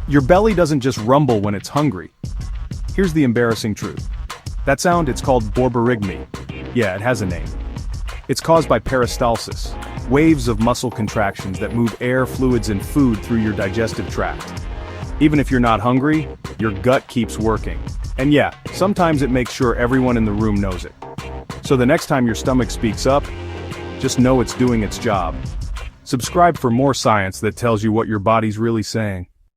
Your belly doesn't just rumble when it's hungry. Here's the embarrassing truth. That sound, it's called borborygmi. Yeah, it has a name. It's caused by peristalsis, waves of muscle contractions that move air, fluids, and food through your digestive tract. Even if you're not hungry, your gut keeps working. And yeah, sometimes it makes sure everyone in the room knows it. So the next time your stomach speaks up, just know it's doing its job. Subscribe for more science that tells you what your body's really saying.